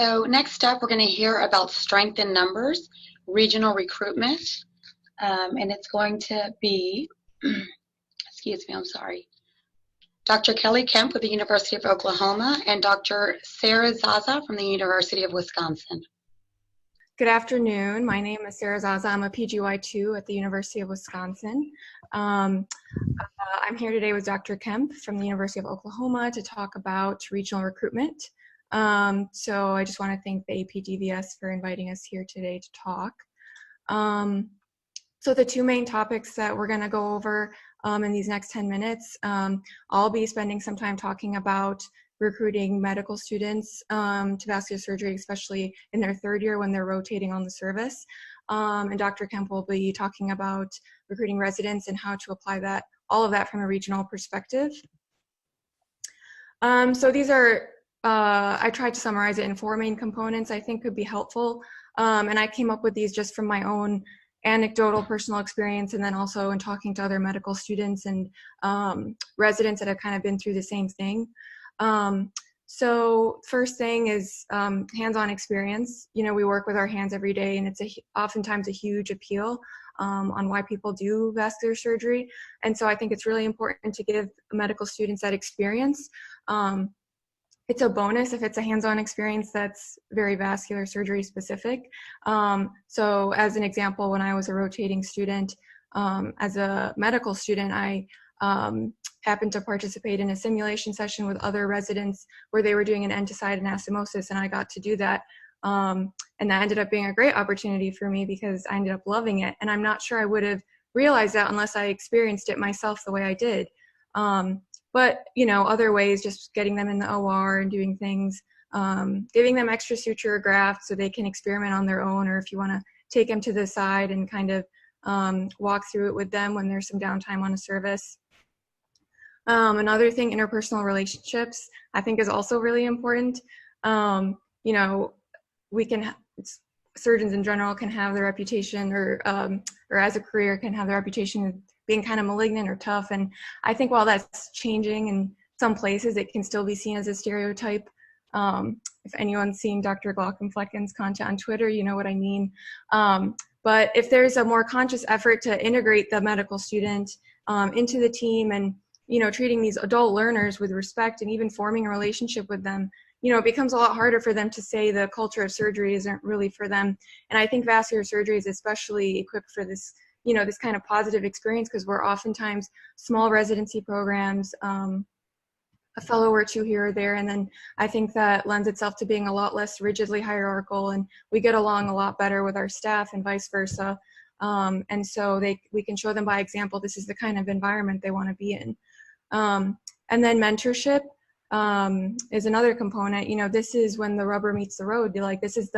So next up, we're going to hear about strength in numbers, regional recruitment, and it's going to be, excuse me, I'm sorry, Dr. Kelly Kemp with the University of Oklahoma and Dr. Sarah Zaza from the University of Wisconsin. Good afternoon. My name is Sarah Zaza. I'm a PGY2 at the University of Wisconsin. I'm here today with Dr. Kemp from the University of Oklahoma to talk about regional recruitment. So I just want to thank the APDVS for inviting us here today to talk. So the two main topics that we're going to go over in these next 10 minutes, I'll be spending some time talking about recruiting medical students to vascular surgery, especially in their third year when they're rotating on the service. And Dr. Kemp will be talking about recruiting residents and how to apply that, all of that from a regional perspective. So these are, I tried to summarize it in 4 main components I think could be helpful. And I came up with these just from my own anecdotal personal experience, and then also in talking to other medical students and residents that have kind of been through the same thing. So first thing is hands-on experience. You know, we work with our hands every day, and it's oftentimes a huge appeal on why people do vascular surgery. And so I think it's really important to give medical students that experience. It's a bonus if it's a hands-on experience that's very vascular surgery specific. So as an example, when I was a rotating student, as a medical student, I happened to participate in a simulation session with other residents where they were doing an end-to-side anastomosis, and I got to do that. And that ended up being a great opportunity for me because I ended up loving it. And I'm not sure I would have realized that unless I experienced it myself the way I did. But, you know, other ways, just getting them in the OR and doing things, giving them extra suture graft so they can experiment on their own, or if you want to take them to the side and kind of walk through it with them when there's some downtime on a service. Another thing, interpersonal relationships, I think is also really important. You know, surgeons in general can have the reputation, or as a career can have the reputation of being kind of malignant or tough. And I think while that's changing in some places, it can still be seen as a stereotype. If anyone's seen Dr. Glaucomflecken's content on Twitter, you know what I mean. But if there's a more conscious effort to integrate the medical student into the team and, you know, treating these adult learners with respect and even forming a relationship with them, you know, it becomes a lot harder for them to say the culture of surgery isn't really for them. And I think vascular surgery is especially equipped for this, you know, this kind of positive experience, because we're oftentimes small residency programs, a fellow or two here or there. And then I think that lends itself to being a lot less rigidly hierarchical, and we get along a lot better with our staff and vice versa. And so we can show them by example, this is the kind of environment they want to be in. And then mentorship is another component. You know, this is when the rubber meets the road. Like, this is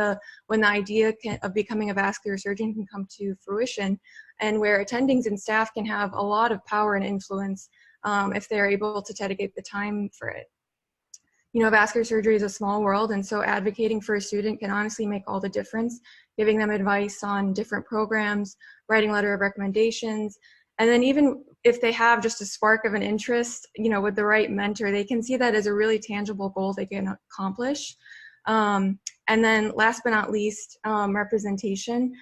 when the idea of becoming a vascular surgeon can come to fruition, and where attendings and staff can have a lot of power and influence if they're able to dedicate the time for it. You know, vascular surgery is a small world, and so advocating for a student can honestly make all the difference, giving them advice on different programs, writing a letter of recommendations. And then even if they have just a spark of an interest, you know, with the right mentor, they can see that as a really tangible goal they can accomplish. And then last but not least, representation.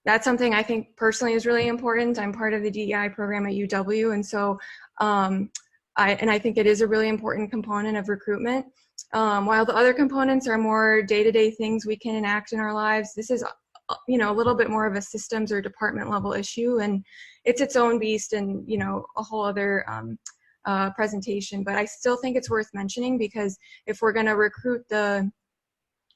That's something I think personally is really important. I'm part of the DEI program at UW, and so I think it is a really important component of recruitment. While the other components are more day-to-day things we can enact in our lives, this is, you know, a little bit more of a systems or department level issue, and it's its own beast and, you know, a whole other presentation. But I still think it's worth mentioning, because if we're going to recruit the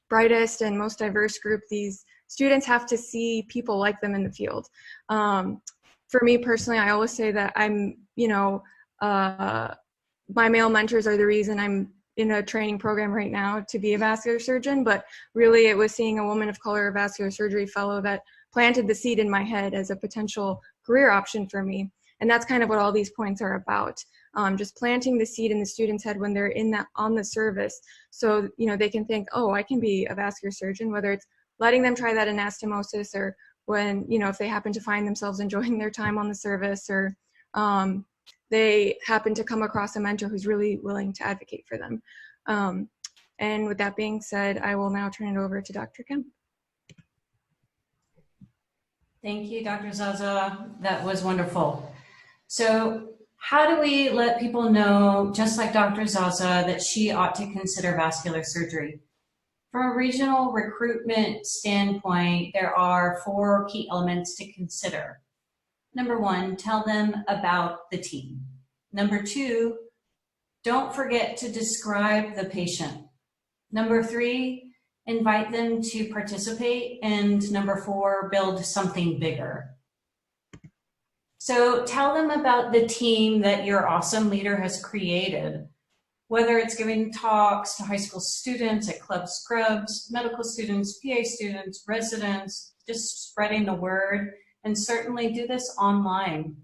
brightest and most diverse group, these students have to see people like them in the field. For me personally, I always say that I'm, you know, my male mentors are the reason I'm in a training program right now to be a vascular surgeon, but really it was seeing a woman of color, a vascular surgery fellow, that planted the seed in my head as a potential career option for me. And that's kind of what all these points are about. Just planting the seed in the student's head when they're on the service. So, you know, they can think, oh, I can be a vascular surgeon, whether it's letting them try that anastomosis, or when, you know, if they happen to find themselves enjoying their time on the service, or they happen to come across a mentor who's really willing to advocate for them. And with that being said, I will now turn it over to Dr. Kemp. Thank you, Dr. Zaza. That was wonderful. So how do we let people know, just like Dr. Zaza, that she ought to consider vascular surgery? From a regional recruitment standpoint, there are 4 key elements to consider. Number 1, tell them about the team. Number 2, don't forget to describe the patient. Number 3, invite them to participate. And number 4, build something bigger. So tell them about the team that your awesome leader has created, whether it's giving talks to high school students at Club Scrubs, medical students, PA students, residents, just spreading the word, and certainly do this online.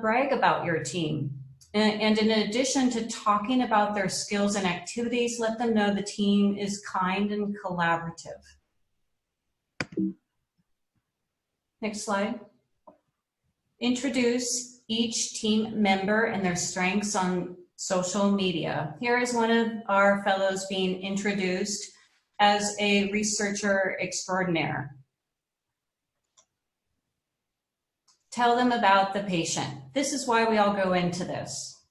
Brag about your team. And in addition to talking about their skills and activities, let them know the team is kind and collaborative. Next slide. Introduce each team member and their strengths on social media. Here is one of our fellows being introduced as a researcher extraordinaire. Tell them about the patient. This is why we all go into this.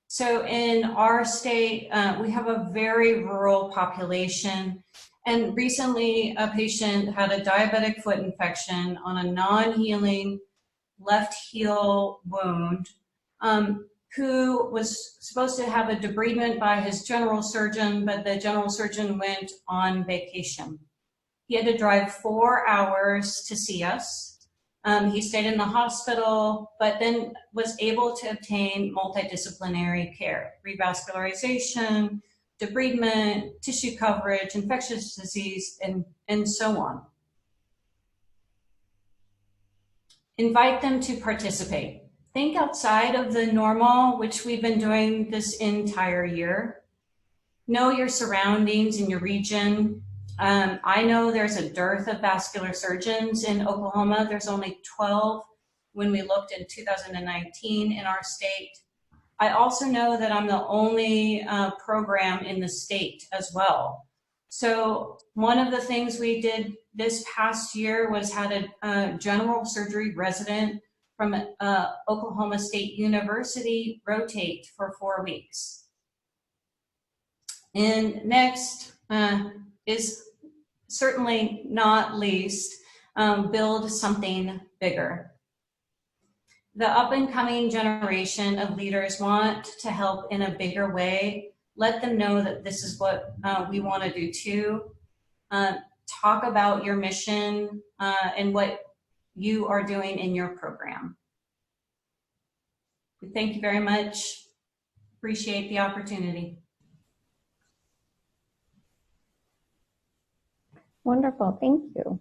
So in our state, we have a very rural population, and recently a patient had a diabetic foot infection on a non-healing left heel wound, who was supposed to have a debridement by his general surgeon, but the general surgeon went on vacation. He had to drive 4 hours to see us. He stayed in the hospital, but then was able to obtain multidisciplinary care, revascularization, debridement, tissue coverage, infectious disease, and so on. Invite them to participate. Think outside of the normal, which we've been doing this entire year. Know your surroundings in your region. I know there's a dearth of vascular surgeons in Oklahoma. There's only 12 when we looked in 2019 in our state. I also know that I'm the only program in the state as well. So one of the things we did this past year was had a general surgery resident from Oklahoma State University rotate for 4 weeks. And next is certainly not least, build something bigger. The up and coming generation of leaders want to help in a bigger way. Let them know that this is what we want to do too. Talk about your mission and what you are doing in your program. Thank you very much. Appreciate the opportunity. Wonderful, thank you.